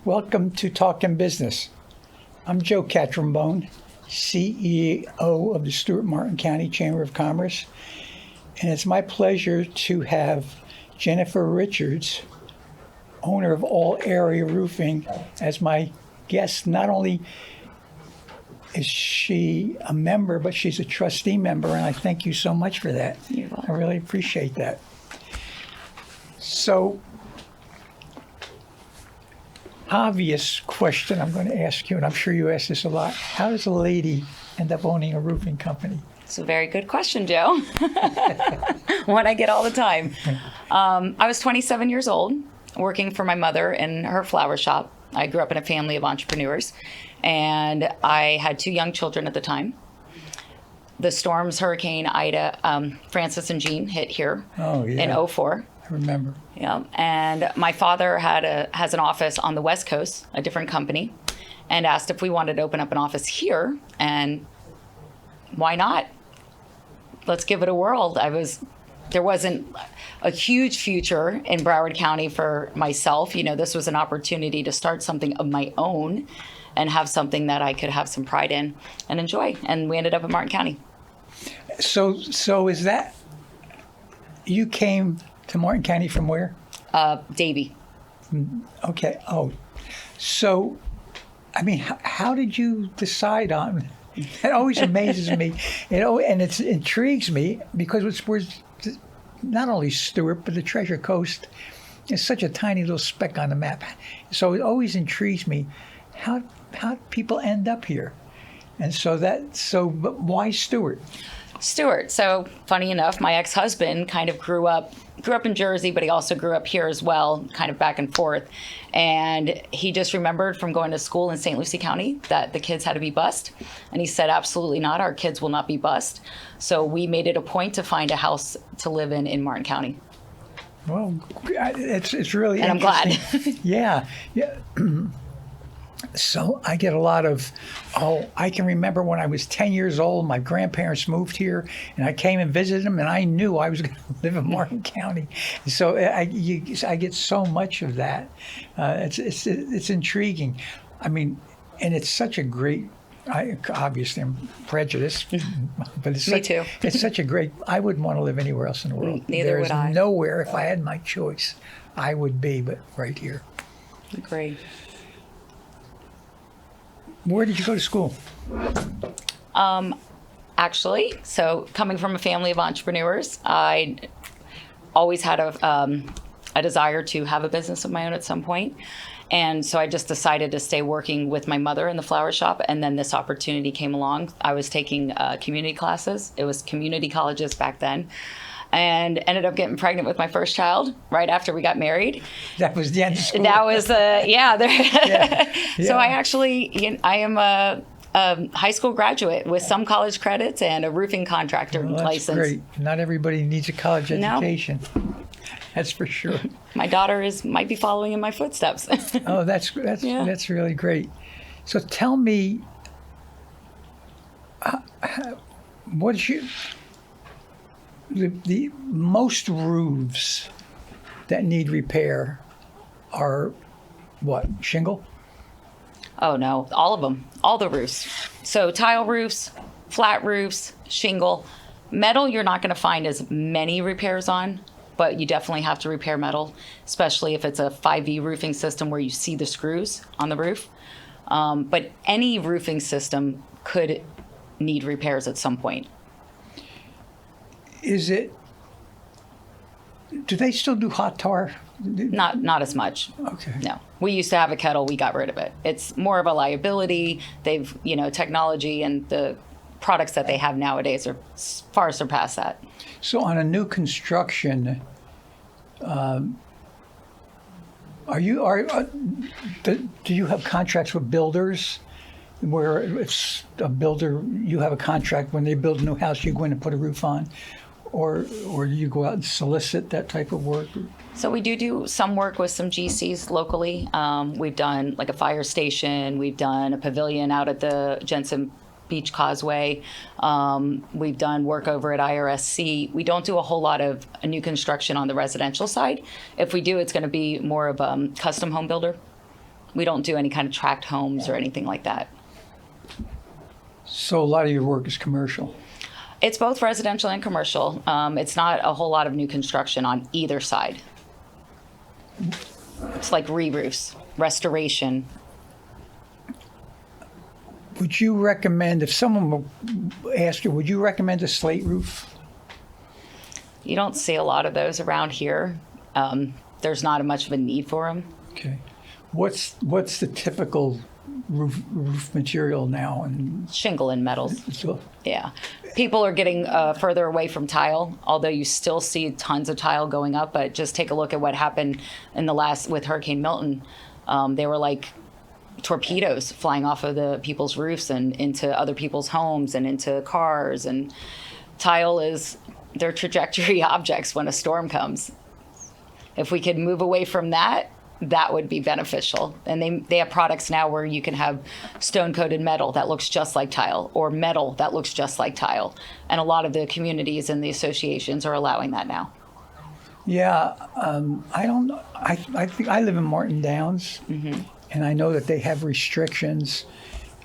Welcome to Talkin Business. I'm Joe Catrambone, CEO of the Stuart Martin County Chamber of Commerce, and it's my pleasure to have Jennifer Richards, owner of All Area Roofing, as my guest. Not only is she a member, but she's a trustee member, and I thank you so much for that. You're welcome. I really appreciate that. So, obvious question I'm going to ask you, and I'm sure you ask this a lot. How does a lady end up owning a roofing company? It's a very good question, Joe. One I get all the time. I was 27 years old, working for my mother in her flower shop. I grew up in a family of entrepreneurs, and I had 2 young children at the time. The storms, Hurricane Ida, Francis and Jean hit here in '04. I remember. Yeah, and my father has an office on the West Coast, a different company, and asked if we wanted to open up an office here, and why not? Let's give it a whirl. There wasn't a huge future in Broward County for myself. You know, this was an opportunity to start something of my own and have something that I could have some pride in and enjoy. And we ended up in Martin County. So is that, you came to Martin County from where? Davie. Okay. Oh, so, I mean, how did you decide on? It always amazes me, and it intrigues me because we're not only Stuart, but the Treasure Coast is such a tiny little speck on the map. So it always intrigues me how people end up here, and but why Stuart? Stuart. So funny enough, my ex-husband kind of grew up in Jersey, but he also grew up here as well, kind of back and forth. And he just remembered from going to school in St. Lucie County that the kids had to be bused. And he said, absolutely not. Our kids will not be bused. So we made it a point to find a house to live in Martin County. Well, it's really and interesting. I'm glad. Yeah. So I get a lot of, I can remember when I was 10 years old, my grandparents moved here, and I came and visited them, and I knew I was going to live in Martin County. So I get so much of that. It's intriguing. I mean, and it's such a great, obviously I'm prejudiced, but Me too. It's such a great, I wouldn't want to live anywhere else in the world. Neither would I. There's nowhere, if I had my choice, I would be, but right here. Agree. Where did you go to school? Actually, so coming from a family of entrepreneurs, I always had a desire to have a business of my own at some point. And so I just decided to stay working with my mother in the flower shop. And then this opportunity came along. I was taking community classes. It was community colleges back then. And ended up getting pregnant with my first child right after we got married. That was the end of school. That was, yeah. Yeah. So I am a high school graduate with some college credits and a roofing contractor That's license. Great. Not everybody needs a college education. No. That's for sure. My daughter might be following in my footsteps. Oh, that's really great. So tell me, the most roofs that need repair are what? Shingle? Oh no, all of them, all the roofs. So tile roofs, flat roofs, shingle. Metal, you're not going to find as many repairs on, but you definitely have to repair metal, especially if it's a 5V roofing system where you see the screws on the roof. But any roofing system could need repairs at some point. Do they still do hot tar? Not as much. Okay. No. We used to have a kettle, we got rid of it. It's more of a liability. They've, technology and the products that they have nowadays are far surpassed that. So on a new construction, do you have contracts with builders where it's a builder, you have a contract when they build a new house, you go in and put a roof on? Or do you go out and solicit that type of work? So we do some work with some GCs locally. We've done like a fire station. We've done a pavilion out at the Jensen Beach Causeway. We've done work over at IRSC. We don't do a whole lot of new construction on the residential side. If we do, it's going to be more of a custom home builder We don't do any kind of tract homes or anything like that. So a lot of your work is commercial. It's both residential and commercial. It's not a whole lot of new construction on either side. It's like re-roofs, restoration. Would you recommend, if someone will ask you, would you recommend a slate roof? You don't see a lot of those around here. There's not much of a need for them. Okay. What's the typical roof material now? And Shingle and metals. so, Yeah. People are getting further away from tile, although you still see tons of tile going up. But just take a look at what happened with Hurricane Milton. They were like torpedoes flying off of the people's roofs and into other people's homes and into cars. And tile is their trajectory objects when a storm comes. If we could move away from that, that would be beneficial. And they have products now where you can have stone-coated metal that looks just like tile, or metal that looks just like tile. And a lot of the communities and the associations are allowing that now. yeah, I don't know. I think I live in Martin Downs, and I know that they have restrictions.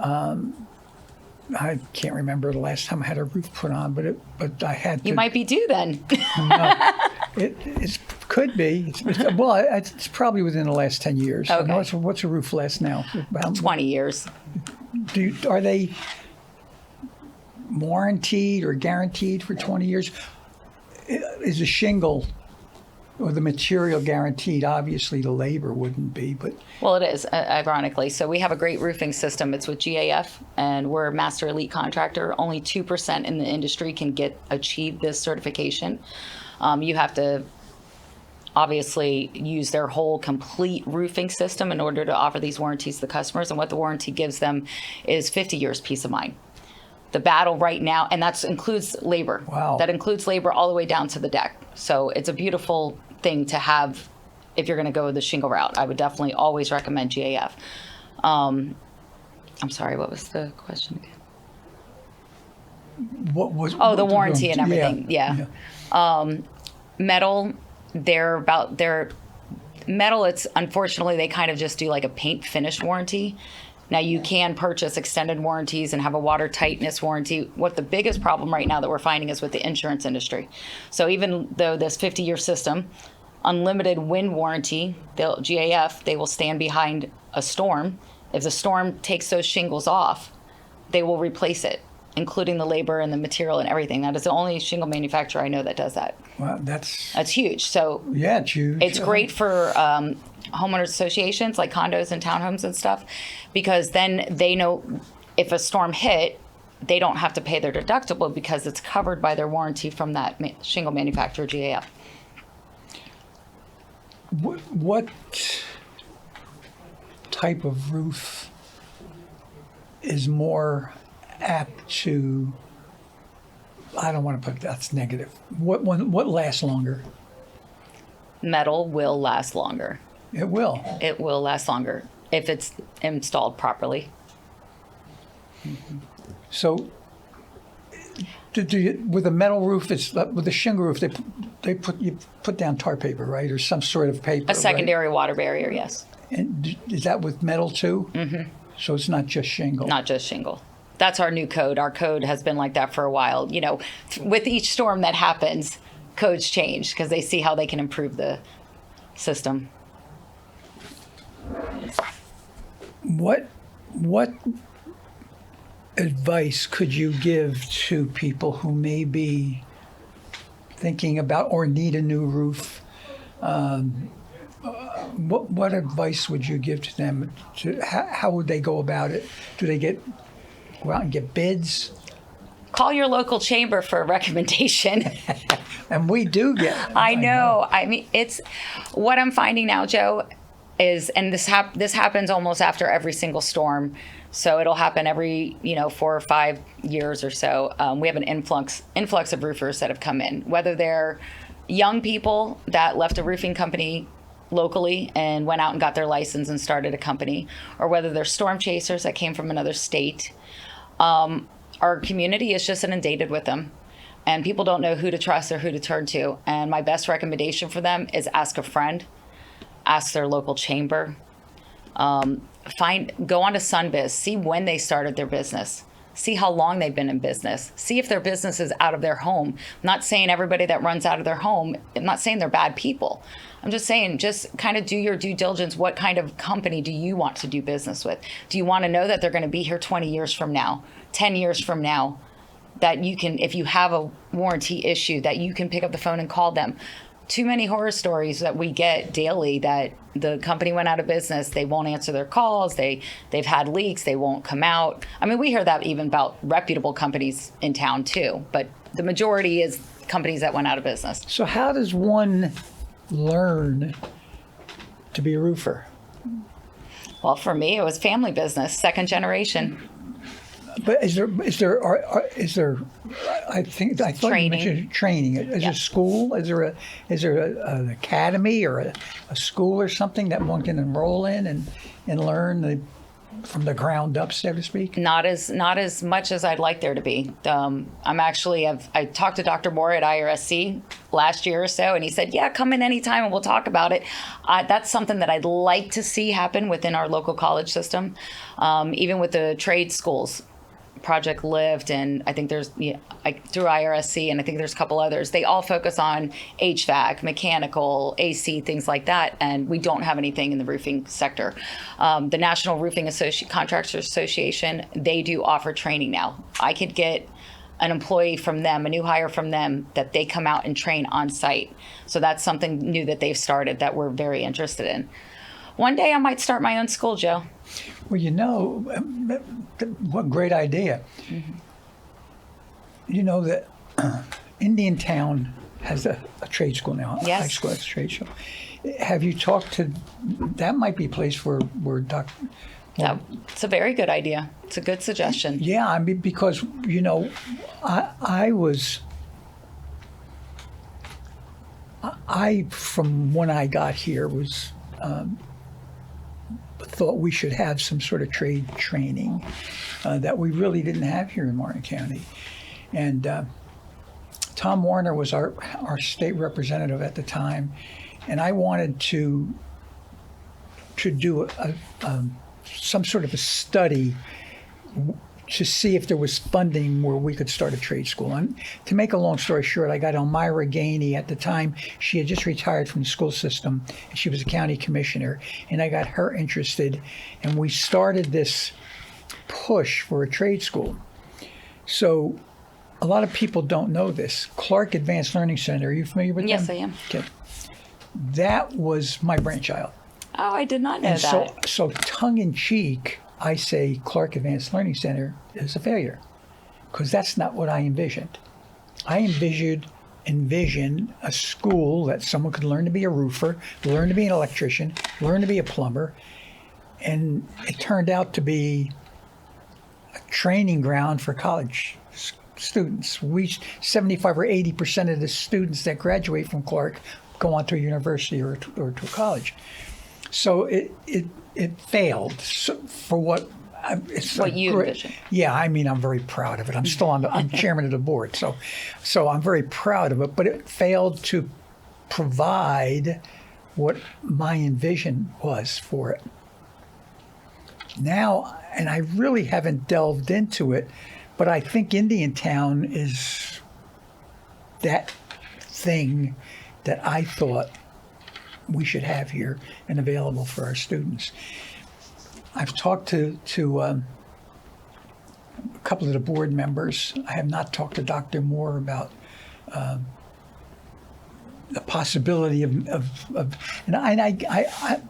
I can't remember the last time I had a roof put on, but I had to. You might be due then. It could be. It's probably within the last 10 years. Okay. What's a roof last now? 20 years. Are they warranted or guaranteed for 20 years? Is a shingle or the material guaranteed? Obviously, the labor wouldn't be, but Well, it is, ironically. So we have a great roofing system. It's with GAF, and we're a master elite contractor. Only 2% in the industry can achieve this certification. You have to obviously use their whole complete roofing system in order to offer these warranties to the customers. And what the warranty gives them is 50 years peace of mind. The battle right now, and that includes labor. Wow. That includes labor all the way down to the deck. So it's a beautiful thing to have if you're going to go the shingle route. I would definitely always recommend GAF. I'm sorry, what was the question again? what was? Oh, the warranty and everything. Yeah. Metal, metal, it's unfortunately they kind of just do like a paint finish warranty. Now you can purchase extended warranties and have a water tightness warranty. What the biggest problem right now that we're finding is with the insurance industry. So even though this 50-year system, unlimited wind warranty, GAF, they will stand behind a storm. If the storm takes those shingles off, they will replace it, including the labor and the material and everything. That is the only shingle manufacturer I know that does that. Well, that's huge. So yeah, it's huge. It's great for homeowners associations like condos and townhomes and stuff, because then they know if a storm hit, they don't have to pay their deductible because it's covered by their warranty from that shingle manufacturer, GAF. What type of roof is more apt to? I don't want to put that's negative. What lasts longer? Metal will last longer. It will. It will last longer if it's installed properly. So, with a metal roof, it's with a shingle roof. You put down tar paper, right, or some sort of paper. A secondary water barrier, yes. And is that with metal too? Mm-hmm. So it's not just shingle. Not just shingle. That's our new code. Our code has been like that for a while. You know, with each storm that happens, codes change because they see how they can improve the system. What advice could you give to people who may be thinking about or need a new roof? What advice would you give to them? How would they go about it? Do they go out and get bids? Call your local chamber for a recommendation. And we do get. I know. I mean, it's what I'm finding now, Joe, is, and this happens almost after every single storm. So it'll happen every 4 or 5 years or so. We have an influx of roofers that have come in, whether they're young people that left a roofing company locally and went out and got their license and started a company, or whether they're storm chasers that came from another state. Our community is just inundated with them, and people don't know who to trust or who to turn to. And my best recommendation for them is ask a friend, ask their local chamber. Go on to Sunbiz, see when they started their business. See how long they've been in business. See if their business is out of their home. I'm not saying everybody that runs out of their home, I'm not saying they're bad people. I'm just saying, just kind of do your due diligence. What kind of company do you want to do business with? Do you want to know that they're going to be here 20 years from now, 10 years from now, that you can, if you have a warranty issue, that you can pick up the phone and call them? Too many horror stories that we get daily that the company went out of business, they won't answer their calls, they've had leaks, they won't come out. I mean, we hear that even about reputable companies in town too, but the majority is companies that went out of business. So how does one learn to be a roofer? Well, for me, it was family business, second generation. But is there? I thought Training. you mentioned training. Is there school? Is there an academy or a school or something that one can enroll in and learn from the ground up, so to speak? Not as much as I'd like there to be. I talked to Dr. Moore at IRSC last year or so, and he said, yeah, come in anytime and we'll talk about it. That's something that I'd like to see happen within our local college system, even with the trade schools. Project Lift, and I think there's through IRSC, and I think there's a couple others. They all focus on HVAC, mechanical, AC, things like that, and we don't have anything in the roofing sector. The National Roofing Contractors Association, they do offer training now. I could get an employee from them, a new hire from them, that they come out and train on site. So that's something new that they've started that we're very interested in. One day I might start my own school, Joe. Well, what great idea. Mm-hmm. You know that Indiantown has a trade school now. Yes. High school has a trade school. Have you talked to, that might be a place where It's a very good idea. It's a good suggestion. Yeah, I mean, because, I from when I got here was, thought we should have some sort of trade training that we really didn't have here in Martin County. And Tom Warner was our state representative at the time, and I wanted to do some sort of a study to see if there was funding where we could start a trade school. And to make a long story short, I got Elmira Gainey at the time. She had just retired from the school system, and she was a county commissioner, and I got her interested, and we started this push for a trade school. So a lot of people don't know this. Clark Advanced Learning Center, are you familiar with them? Yes, I am. Okay. That was my brainchild. Oh, I did not know And that. so tongue-in-cheek, I say Clark Advanced Learning Center is a failure, because that's not what I envisioned. I envisioned a school that someone could learn to be a roofer, learn to be an electrician, learn to be a plumber, and it turned out to be a training ground for college students. 75 or 80% of the students that graduate from Clark go on to a university or to a college. So it failed for what it's what you envisioned. Yeah, I mean, I'm very proud of it. I'm still I'm chairman of the board, so I'm very proud of it. But it failed to provide what my envision was for it. Now, and I really haven't delved into it, but I think Indiantown is that thing that I thought we should have here and available for our students. I've talked to a couple of the board members. I have not talked to Dr. Moore about the possibility of and I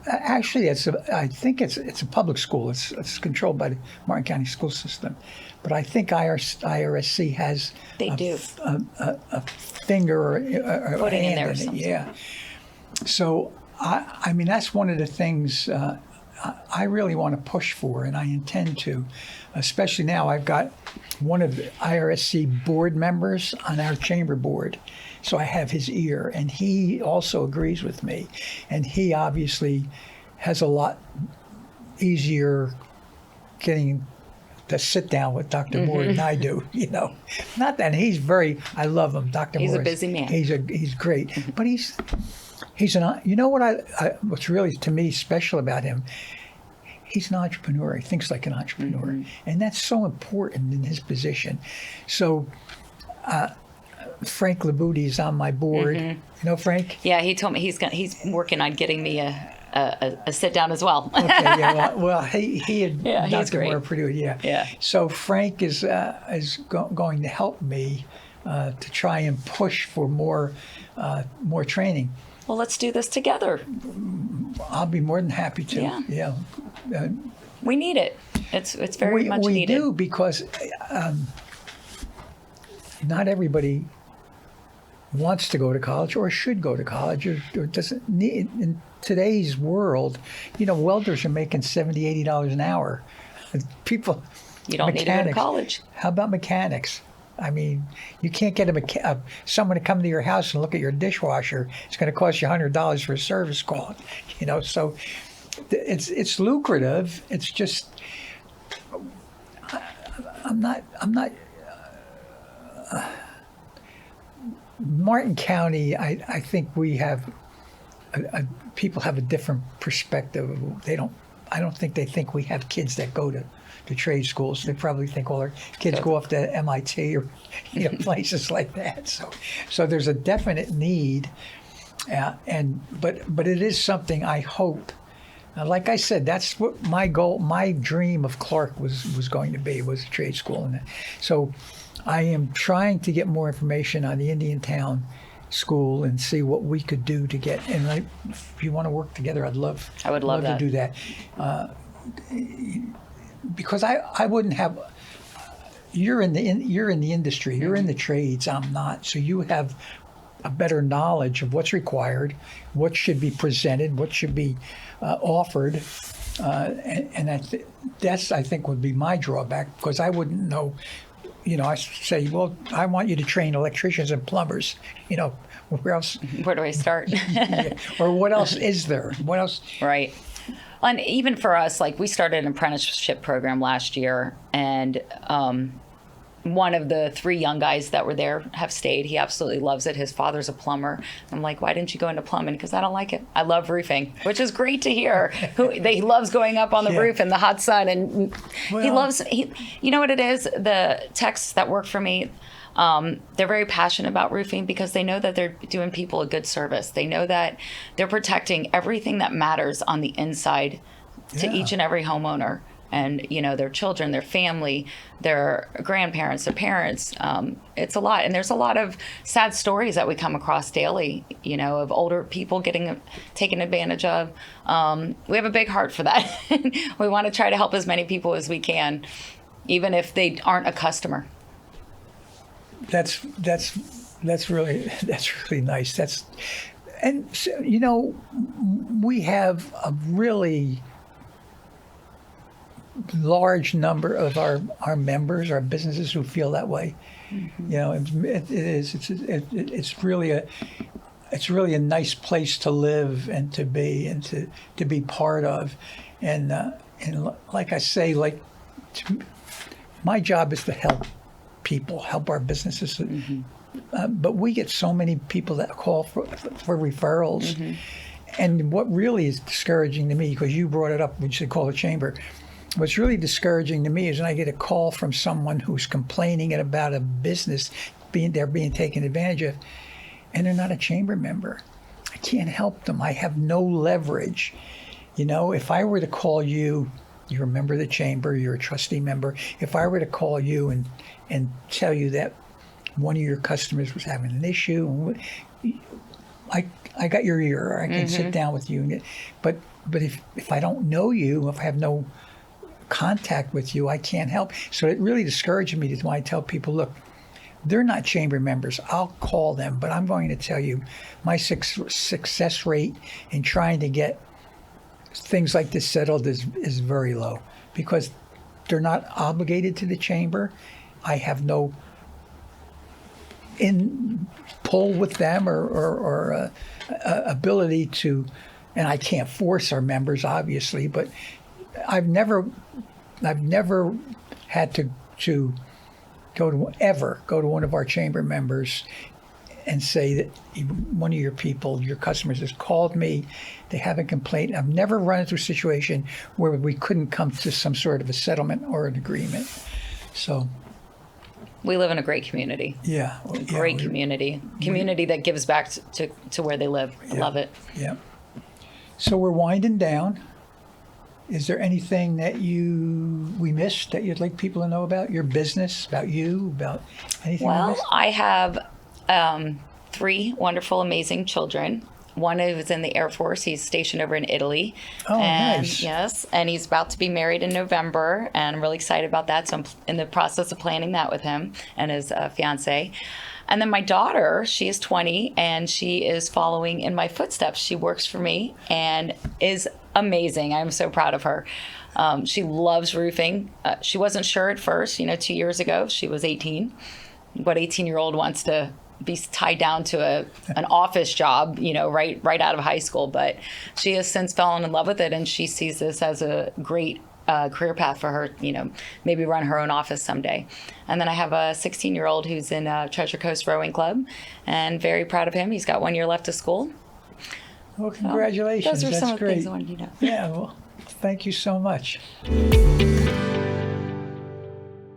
actually I think it's a public school. It's controlled by the Martin County school system, but I think IRSC has a finger or a putting hand in there. In it. Yeah. So I mean, that's one of the things I really want to push for, and I intend to, especially now I've got one of the IRSC board members on our chamber board. So I have his ear, and he also agrees with me. And he obviously has a lot easier getting to sit down with Dr. Moore than I do, Not that I love him, Dr. Moore. He's a busy man. He's great, but he's what's really to me special about him, he's an entrepreneur. He thinks like an entrepreneur. And that's so important in his position. So Frank Labuti is on my board. You know Frank? Yeah, he told me he's working on getting me a sit down as well. Okay, yeah. Well, he had he's great. Dr. Purdue, Yeah. So Frank is going to help me to try and push for more training. Well, let's do this together. I'll be more than happy to. Yeah. We need it. It's very much needed. We do, because not everybody wants to go to college or should go to college or doesn't need. In today's world, welders are making $70, $80 an hour. People, you don't need to go to college. How about mechanics? I mean, you can't get someone to come to your house and look at your dishwasher. It's going to cost you $100 for a service call. So it's lucrative. It's just I'm not. Martin County, I think we have people have a different perspective. I don't think they think we have kids that go to trade schools. They probably think all our kids go off to MIT or places like that. So there's a definite need, but it is something I hope. Like I said, that's what my goal, my dream of Clark was going to be, was a trade school. And so I am trying to get more information on the Indiantown school and see what we could do to get. And if you want to work together, I would love to do that. Because I wouldn't have. You're in the industry. You're in the trades. I'm not. So you have a better knowledge of what's required, what should be presented, what should be offered, and that's I think would be my drawback, because I wouldn't know. I say, well, I want you to train electricians and plumbers. Where else? Where do I start? Or what else is there? What else? Right. And even for us, like, we started an apprenticeship program last year, and one of the 3 young guys that were there have stayed. He absolutely loves it. His father's a plumber. I'm like, why didn't you go into plumbing? Because I don't like it. I love roofing, which is great to hear. He loves going up on the roof in the hot sun, and you know what it is? The techs that work for me, they're very passionate about roofing because they know that they're doing people a good service. They know that they're protecting everything that matters on the inside to each and every homeowner. And, their children, their family, their grandparents, their parents. It's a lot. And there's a lot of sad stories that we come across daily, of older people getting taken advantage of. We have a big heart for that. We want to try to help as many people as we can, even if they aren't a customer. That's really nice. We have a really large number of our members, our businesses, who feel that way. It's really a nice place to live and to be and to be part of, and like I say, my job is to help people, help our businesses. But we get so many people that call for referrals, and what really is discouraging to me, because you brought it up when you said call the chamber. What's really discouraging to me is when I get a call from someone who's complaining about a business they're being taken advantage of, and they're not a chamber member. I can't help them. I have no leverage. If I were to call you, you're a member of the chamber, you're a trustee member. If I were to call you and tell you that one of your customers was having an issue, I got your ear, or I can sit down with you. But if I don't know you, if I have no contact with you, I can't help. So it really discourages me when I tell people, look, they're not chamber members. I'll call them, but I'm going to tell you my success rate in trying to get things like this settled is very low, because they're not obligated to the chamber. I have no pull with them or ability to, and I can't force our members, obviously, but I've never had to go to one of our chamber members and say that one of your people, your customers, has called me. They have a complaint. I've never run into a situation where we couldn't come to some sort of a settlement or an agreement. So, we live in a great community. yeah. Great community that gives back to where they live. I love it. Yeah. So we're winding down. Is there anything that we missed that you'd like people to know about your business, about you, about anything? Well, I have 3 wonderful, amazing children. One who's in the Air Force. He's stationed over in Italy. Oh, and, nice. Yes, and he's about to be married in November, and I'm really excited about that. So I'm in the process of planning that with him and his fiance. And then my daughter, she is 20, and she is following in my footsteps. She works for me and is amazing. I'm so proud of her. She loves roofing. She wasn't sure at first. 2 years ago, she was 18. What 18-year-old wants to be tied down to an office job, right out of high school. But she has since fallen in love with it, and she sees this as a great career path for her, maybe run her own office someday. And then I have a 16-year-old who's in Treasure Coast Rowing Club, and very proud of him. He's got 1 year left of school. Well, congratulations. Those are That's some of the great. things I wanted you to know. Yeah, well, thank you so much.